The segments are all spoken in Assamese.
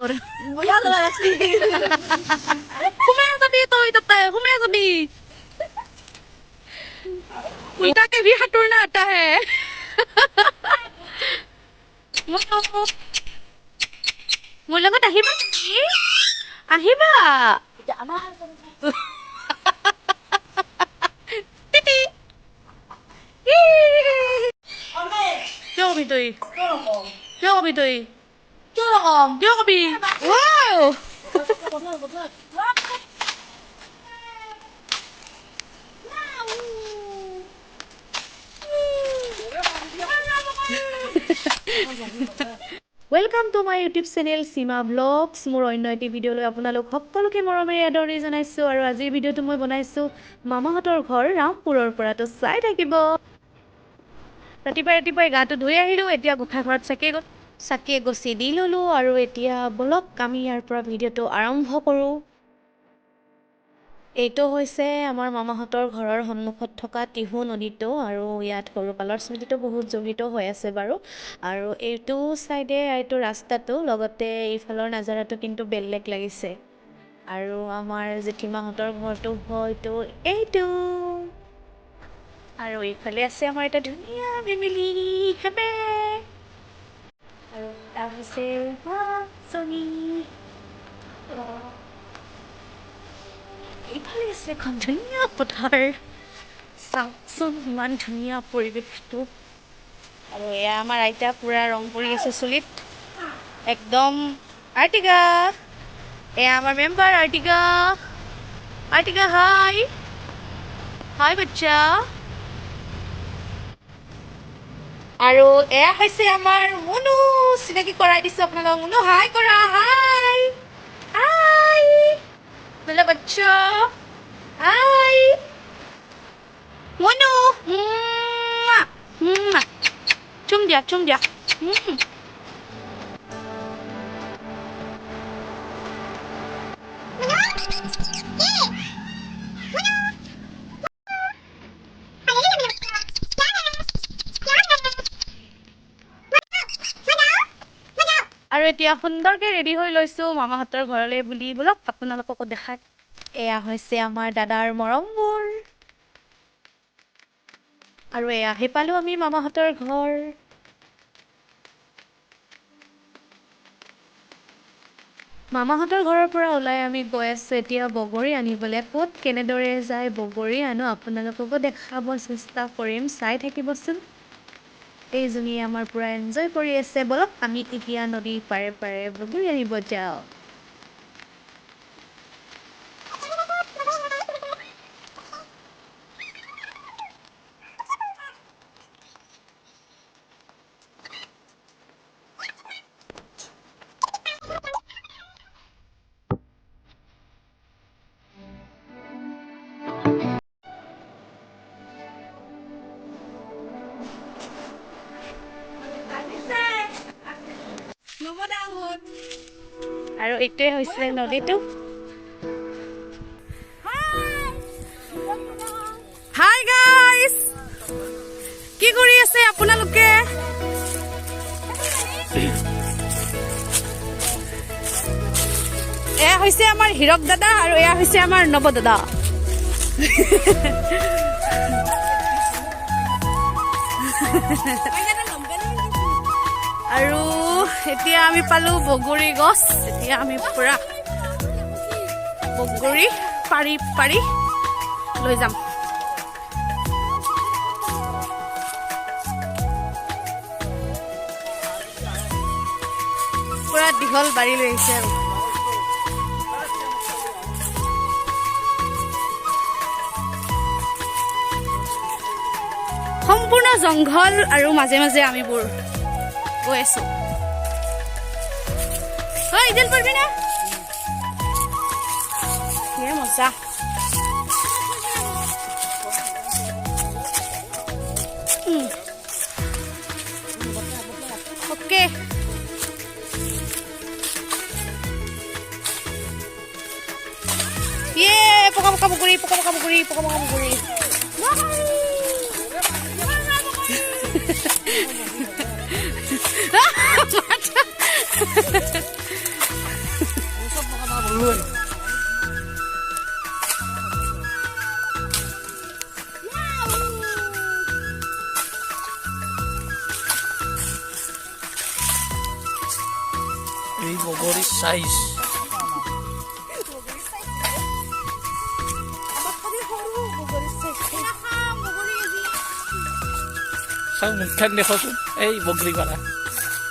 করে ঘুমিয়ে যাবি তুই তাতে ঘুমিয়ে যাবি उल्टा के भी हटोड़ना आता है মোৰ লগত আহিবা আহিবা টিটি কিয় কবি তই কিয় কবি তই কিয় কবি ৱাও welcome to my YouTube channel Seema blogs मोर अन्य एटी भिडिओ লৈ আপোনালোক সকলোকে মৰমেৰে আদৰণি জনাইছো আৰু আজিৰ ভিডিওটো মই বনাইছো মামাহঁতৰ ঘৰ ৰামপুৰৰ পৰা তো চাই থাকিব ৰাতিপুৱাই গাটো ধুই আহিলো এতিয়া গোঠা ঘৰত চাকিয়ে গছি দি ললো আৰু এতিয়া ব্লগ আমি ইয়াৰ পৰা ভিডিওটো আৰম্ভ কৰো এইটো হৈছে আমাৰ মামাহঁতৰ ঘৰৰ সন্মুখত থকা টিহু নদীটো আৰু ইয়াত সৰুকালৰ স্মৃতিটো বহুত জড়িত হৈ আছে বাৰু আৰু এইটো সাইডে এইটো ৰাস্তাটো লগতে ইফালৰ নজাৰাটো কিন্তু বেলেগ লাগিছে আৰু আমাৰ জেঠিমাহঁতৰ ঘৰটো হয়তো এইটো আৰু ইফালে আছে আমাৰ এটা ধুনীয়া ফেমিলি হেপে আৰু তাৰ হৈছে সনি এইফালে আছে এখন ধুনীয়া পথাৰ চাওকচোন ইমান ধুনীয়া পৰিৱেশটো আৰু এয়া আমাৰ আইতা পুৰা ৰং কৰি আছে চুলিত একদম আৰ্টিকা এয়া আমাৰ মেম্বাৰ আৰ্টিকা হাই বাচ্চা আৰু এয়া হৈছে আমাৰ মুনু চিনাকি কৰাই দিছো আপোনালোকক মুনু হাই কৰা হাই मेरा बच्चा हाय मोनू चुम दिया আৰু এতিয়া সুন্দৰকৈ ৰেডি হৈ লৈছো মামাহঁতৰ ঘৰলৈ বুলি বলক আপোনালোককো দেখাক এয়া হৈছে আমাৰ দাদাৰ মৰমবোৰ আৰু এয়া হে পালো আমি মামাহঁতৰ ঘৰ মামাহঁতৰ ঘৰৰ পৰা ওলাই আমি গৈ আছো এতিয়া বগৰী আনিবলৈ ক'ত কেনেদৰে যায় বগৰী আনো আপোনালোককো দেখাব চেষ্টা কৰিম চাই থাকিবচোন এইজনীয়ে আমাৰ পুৰা এনজয় কৰি আছে বলক আমি এতিয়া নদীৰ পাৰে পাৰে বগৰী আনিব যাওঁ আৰু এইটোৱে হৈছে নদীটো হাই গাইস কি কৰি আছে আপোনালোকে এয়া হৈছে আমাৰ হিৰক দাদা আৰু এয়া হৈছে আমাৰ নৱ দাদা আৰু এতিয়া আমি পালো বগৰী গছ এতিয়া আমি পুৰা বগৰী পাৰি লৈ যাম পুৰা দীঘল বাৰী লৈ আহিছে আৰু সম্পূৰ্ণ জংঘল আৰু মাজে মাজে আমি বোৰ গৈ আছো হয় জেল পাৰবি না কি মজা ওকে poka poka buguri এই বগৰীৰ সাইজ চাওঁ মুখখন দেখোচোন এই বগৰী পাৰা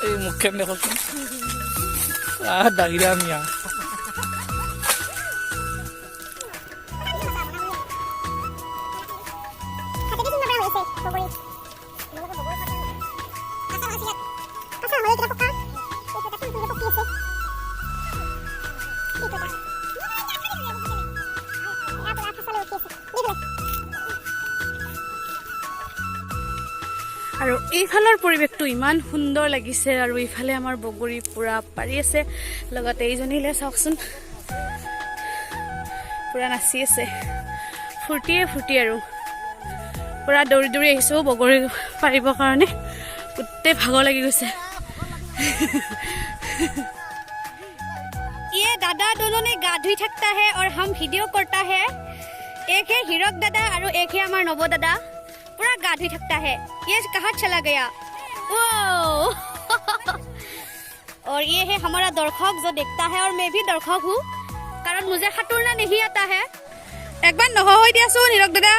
এই মুখখন দেখোচোন ডাঙিৰা মিয়া আৰু এইফালৰ পৰিৱেশটো ইমান সুন্দৰ লাগিছে আৰু এইফালে আমাৰ বগৰী পুৰা পাৰি আছে লগতে এইজনীলে চাওকচোন পুৰা নাচি আছে ফূৰ্তি আৰু পুৰা দৌৰি দৌৰি আহিছোঁ বগৰী পাৰিবৰ কাৰণে গোটেই ভাগৰ লাগি গৈছে ये दादा दोनों ने गा धुई थकता है और हम वीडियो करता है एक है हीरक दादा और एक है हमारा नवो दादा पूरा गा धुई थकता है ये कहाँ चला गया ओ और ये है हमारा दर्शक जो देखता है और मैं भी दर्शक हूँ कारण मुझे खतरना नहीं आता है एक बार नहो हो दिया सुन हीरक दादा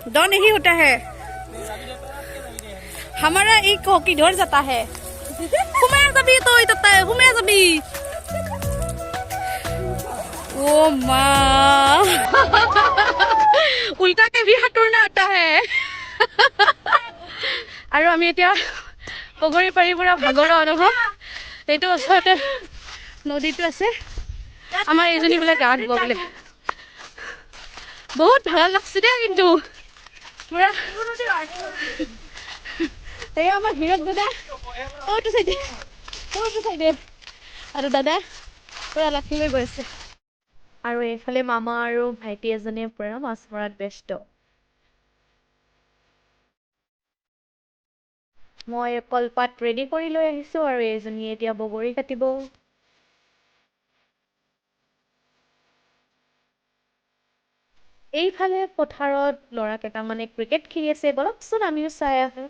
दो नहीं होता है हमारा एक किधर जाता है घुमाया जाबी तो इतना है घुमाया जाबी ओ माँ उल्टा के भी हटोरना आता है আৰু আমি এতিয়া বগৰী পাৰি পুৰা ভাগৰ অনুভৱ এইটো ওচৰতে নদীটো আছে আমাৰ এইজনী বোলে গা ধুব বোলে বহুত ভাল লাগছে দে কিন্তু পুৰা এই আমাৰ হিৰক দাদা ওটো চাইডে আৰু দাদা পুৰা লাঠি লৈ গৈ আছে আৰু এইফালে মামা আৰু ভাইটি এজনে পুৰা মাছ মৰাত ব্যস্ত মই কলপাত ৰেডি কৰি লৈ আহিছোঁ আৰু এইজনীয়ে এতিয়া বগৰী কাটিব এইফালে পথাৰত ল'ৰা কেইটামানে ক্ৰিকেট খেলি আছে বলকচোন আমিও চাই আহোঁ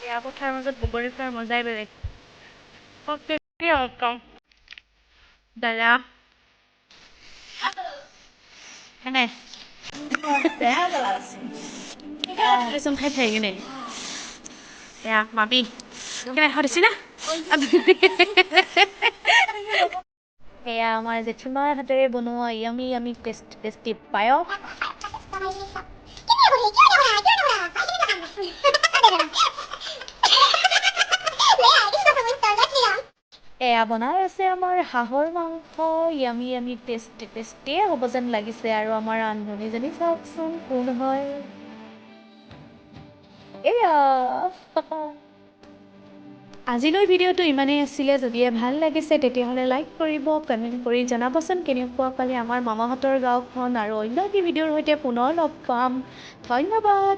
এয়া পথাৰৰ মাজত বগৰী খোৱাৰ মজাই বেলেগ দাদা এনে চোন খাই থাকি কিনে এয়া মামী কেনে সুধিছি না এয়া আমাৰ জেঠীমাৰ হাতেৰে বনোৱা য়ামি টেষ্টি পায়স এয়া বনাই আছে আমাৰ হাঁহৰ মাংস য়ামি টেষ্টিয়ে হ'ব যেন লাগিছে আৰু আমাৰ ৰান্ধনীজনী চাওকচোন কোন হয় এয়া আজিলৈ ভিডিঅ'টো ইমানেই আছিলে যদিহে ভাল লাগিছে তেতিয়াহ'লে লাইক কৰিব কমেণ্ট কৰি জনাবচোন কেনেকুৱা পালে আমাৰ মামাহঁতৰ গাঁওখন আৰু অন্য এটি ভিডিঅ'ৰ সৈতে পুনৰ লগ পাম ধন্যবাদ